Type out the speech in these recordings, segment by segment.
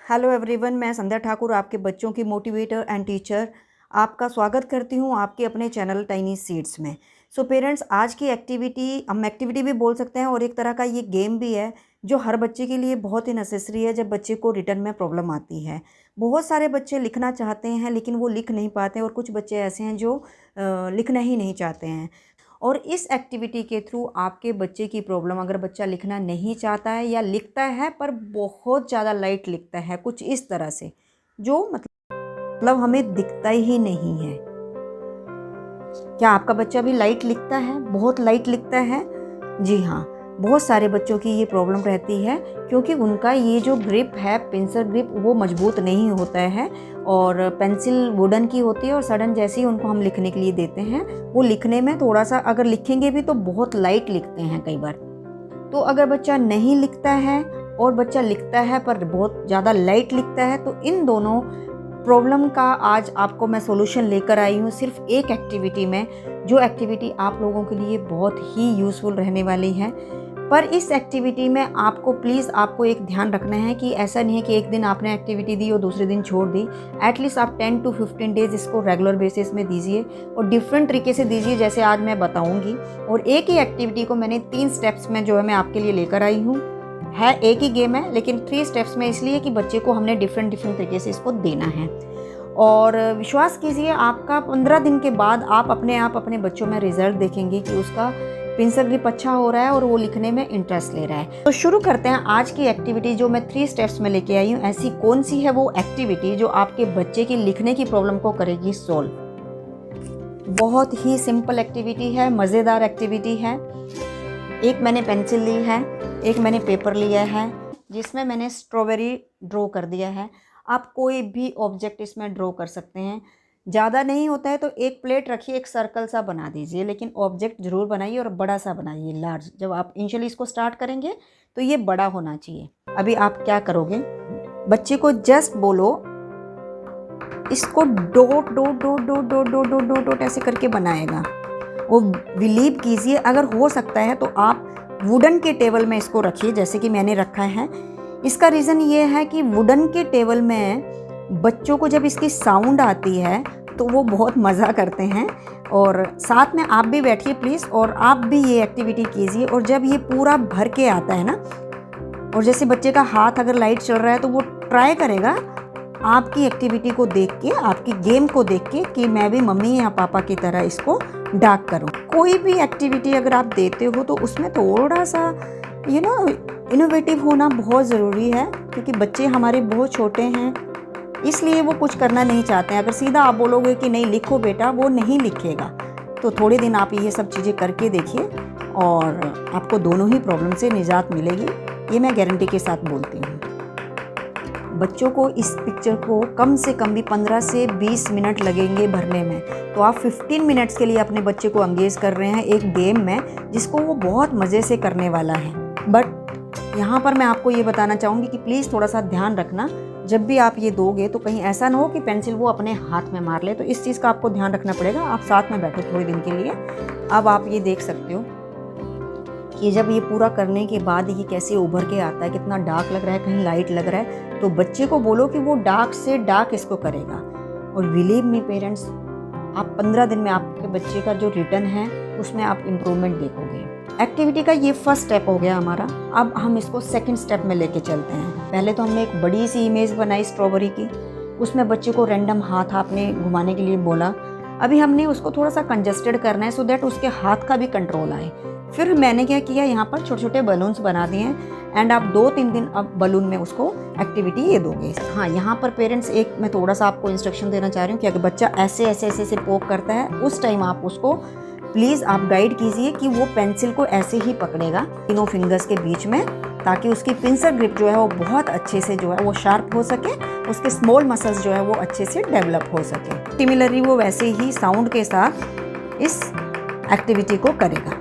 Hello everyone, मैं संध्या ठाकुर, आपके बच्चों की मोटिवेटर एंड टीचर, आपका स्वागत करती हूँ आपके अपने चैनल टाइनी सीड्स में। सो पेरेंट्स, आज की एक्टिविटी हम एक्टिविटी भी बोल सकते हैं और एक तरह का ये गेम भी है जो हर बच्चे के लिए बहुत ही नेसेसरी है जब बच्चे को रिटर्न में प्रॉब्लम आती है। बहुत सारे बच्चे लिखना चाहते हैं लेकिन वो लिख नहीं पाते और कुछ बच्चे ऐसे हैं जो लिखना ही नहीं चाहते हैं। और इस एक्टिविटी के थ्रू आपके बच्चे की प्रॉब्लम, अगर बच्चा लिखना नहीं चाहता है या लिखता है पर बहुत ज़्यादा लाइट लिखता है, कुछ इस तरह से जो मतलब हमें दिखता ही नहीं है। क्या आपका बच्चा भी लाइट लिखता है, बहुत लाइट लिखता है? जी हाँ, बहुत सारे बच्चों की ये प्रॉब्लम रहती है क्योंकि उनका ये जो ग्रिप है, पेंसिल ग्रिप, वो मजबूत नहीं होता है और पेंसिल वुडन की होती है और सडन जैसे ही उनको हम लिखने के लिए देते हैं वो लिखने में थोड़ा सा, अगर लिखेंगे भी तो बहुत लाइट लिखते हैं कई बार। तो अगर बच्चा नहीं लिखता है और बच्चा लिखता है पर बहुत ज़्यादा लाइट लिखता है, तो इन दोनों प्रॉब्लम का आज आपको मैं सॉल्यूशन लेकर आई हूँ सिर्फ एक एक्टिविटी में, जो एक्टिविटी आप लोगों के लिए बहुत ही यूज़फुल रहने वाली है। पर इस एक्टिविटी में आपको प्लीज़ आपको एक ध्यान रखना है कि ऐसा नहीं है कि एक दिन आपने एक्टिविटी दी और दूसरे दिन छोड़ दी। एटलीस्ट आप 10 to 15 डेज़ इसको रेगुलर बेसिस में दीजिए और डिफरेंट तरीके से दीजिए जैसे आज मैं बताऊंगी। और एक ही एक्टिविटी को मैंने 3 स्टेप्स में जो है मैं आपके लिए लेकर आई हूँ। है एक ही गेम है लेकिन 3 स्टेप्स में, इसलिए कि बच्चे को हमने डिफरेंट तरीके से इसको देना है। और विश्वास कीजिए, आपका 15 दिन के बाद आप अपने बच्चों में रिजल्ट देखेंगे कि उसका पेंसिल ग्रिप अच्छा हो रहा है और वो लिखने में इंटरेस्ट ले रहा है। तो शुरू करते हैं आज की एक्टिविटी जो मैं 3 स्टेप्स में लेके आई हूँ। ऐसी कौन सी है वो एक्टिविटी जो आपके बच्चे की लिखने की प्रॉब्लम को करेगी सॉल्व। बहुत ही सिंपल एक्टिविटी है, मज़ेदार एक्टिविटी है। एक मैंने पेंसिल ली है, एक मैंने पेपर लिया है जिसमें मैंने स्ट्रॉबेरी ड्रॉ कर दिया है। आप कोई भी ऑब्जेक्ट इसमें ड्रॉ कर सकते हैं। ज़्यादा नहीं होता है तो एक प्लेट रखिए, एक सर्कल सा बना दीजिए, लेकिन ऑब्जेक्ट ज़रूर बनाइए और बड़ा सा बनाइए, लार्ज। जब आप इनिशियली इसको स्टार्ट करेंगे तो ये बड़ा होना चाहिए। अभी आप क्या करोगे, बच्चे को जस्ट बोलो इसको dot dot dot dot dot dot dot dot dot ऐसे करके बनाएगा। वो बिलीव कीजिए, अगर हो सकता है तो आप वुडन के टेबल में इसको रखिए जैसे कि मैंने रखा है। इसका रीज़न ये है कि वुडन के टेबल में बच्चों को जब इसकी साउंड आती है तो वो बहुत मज़ा करते हैं। और साथ में आप भी बैठिए प्लीज़ और आप भी ये एक्टिविटी कीजिए। और जब ये पूरा भर के आता है ना, और जैसे बच्चे का हाथ अगर लाइट चल रहा है तो वो ट्राई करेगा आपकी एक्टिविटी को देख के, आपकी गेम को देख के, कि मैं भी मम्मी या पापा की तरह इसको डाक करूं। कोई भी एक्टिविटी अगर आप देते हो तो उसमें थोड़ा सा इनोवेटिव होना बहुत ज़रूरी है क्योंकि बच्चे हमारे बहुत छोटे हैं, इसलिए वो कुछ करना नहीं चाहते हैं। अगर सीधा आप बोलोगे कि नहीं लिखो बेटा, वो नहीं लिखेगा। तो थोड़े दिन आप ये सब चीज़ें करके देखिए और आपको दोनों ही प्रॉब्लम से निजात मिलेगी, ये मैं गारंटी के साथ बोलती हूँ। बच्चों को इस पिक्चर को कम से कम भी 15 से 20 मिनट लगेंगे भरने में, तो आप 15 मिनट्स के लिए अपने बच्चे को एंगेज कर रहे हैं एक गेम में जिसको वो बहुत मज़े से करने वाला है। बट यहाँ पर मैं आपको ये बताना चाहूँगी कि प्लीज़ थोड़ा सा ध्यान रखना, जब भी आप ये दोगे तो कहीं ऐसा ना हो कि पेंसिल वो अपने हाथ में मार ले। तो इस चीज़ का आपको ध्यान रखना पड़ेगा। आप साथ में बैठो थोड़े दिन के लिए। अब आप ये देख सकते हो कि जब ये पूरा करने के बाद ये कैसे उभर के आता है, कितना डार्क लग रहा है, कहीं लाइट लग रहा है। तो बच्चे को बोलो कि वो डार्क से डार्क इसको करेगा। और बिलीव मी पेरेंट्स, आप 15 दिन में आपके बच्चे का जो रिटर्न है उसमें आप इम्प्रूवमेंट देखोगे। एक्टिविटी का ये फर्स्ट स्टेप हो गया हमारा। अब हम इसको सेकंड स्टेप में लेके चलते हैं। पहले तो हमने एक बड़ी सी इमेज बनाई स्ट्रॉबेरी की, उसमें बच्चे को रैंडम हाथ आपने घुमाने के लिए बोला। अभी हमने उसको थोड़ा सा कंजस्टेड करना है सो दैट उसके हाथ का भी कंट्रोल आए। फिर मैंने क्या किया, यहाँ पर छोटे छोटे बलून्स बना दिए हैं एंड आप 2-3 दिन अब बलून में उसको एक्टिविटी ये दोगे। हाँ, यहाँ पर पेरेंट्स एक मैं थोड़ा सा आपको इंस्ट्रक्शन देना चाह रही हूँ कि अगर बच्चा ऐसे ऐसे ऐसे ऐसे पोक करता है, उस टाइम आप उसको प्लीज़ आप गाइड कीजिए कि वो पेंसिल को ऐसे ही पकड़ेगा तीनों फिंगर्स के बीच में, ताकि उसकी पेंसिल ग्रिप जो है वो बहुत अच्छे से जो है वो शार्प हो सके, उसके स्मॉल मसल्स जो है वो अच्छे से डेवलप हो सके। सिमिलरली वो वैसे ही साउंड के साथ इस एक्टिविटी को करेगा।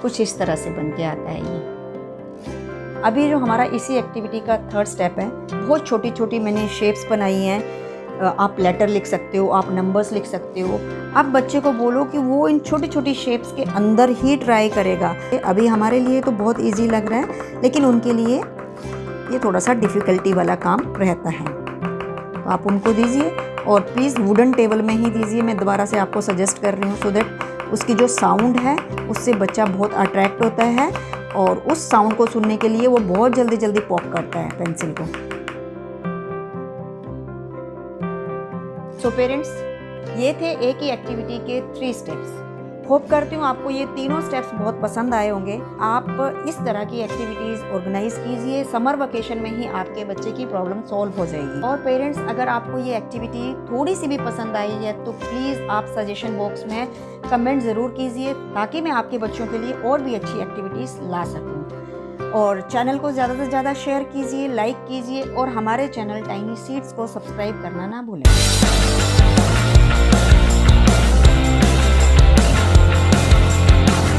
कुछ इस तरह से बन के आता है ये। अभी जो हमारा इसी एक्टिविटी का थर्ड स्टेप है, बहुत छोटी छोटी मैंने शेप्स बनाई हैं। आप लेटर लिख सकते हो, आप नंबर्स लिख सकते हो। आप बच्चे को बोलो कि वो इन छोटी छोटी शेप्स के अंदर ही ट्राई करेगा। अभी हमारे लिए तो बहुत इजी लग रहा है, लेकिन उनके लिए ये थोड़ा सा डिफ़िकल्टी वाला काम रहता है। तो आप उनको दीजिए और प्लीज़ वुडन टेबल में ही दीजिए। मैं दोबारा से आपको सजेस्ट कर रही हूँ सो दैट उसकी जो साउंड है उससे बच्चा बहुत अट्रैक्ट होता है और उस साउंड को सुनने के लिए वो बहुत जल्दी जल्दी पॉप करता है पेंसिल को। सो पेरेंट्स, ये थे एक ही एक्टिविटी के 3 स्टेप्स। होप करती हूँ आपको ये तीनों स्टेप्स बहुत पसंद आए होंगे। आप इस तरह की एक्टिविटीज़ ऑर्गेनाइज कीजिए, समर वेकेशन में ही आपके बच्चे की प्रॉब्लम सॉल्व हो जाएगी। और पेरेंट्स, अगर आपको ये एक्टिविटी थोड़ी सी भी पसंद आई है तो प्लीज़ आप सजेशन बॉक्स में कमेंट ज़रूर कीजिए ताकि मैं आपके बच्चों के लिए और भी अच्छी एक्टिविटीज़ ला सकूँ। और चैनल को ज़्यादा से ज़्यादा शेयर कीजिए, लाइक कीजिए और हमारे चैनल टाइनी सीड्स को सब्सक्राइब करना ना भूलें।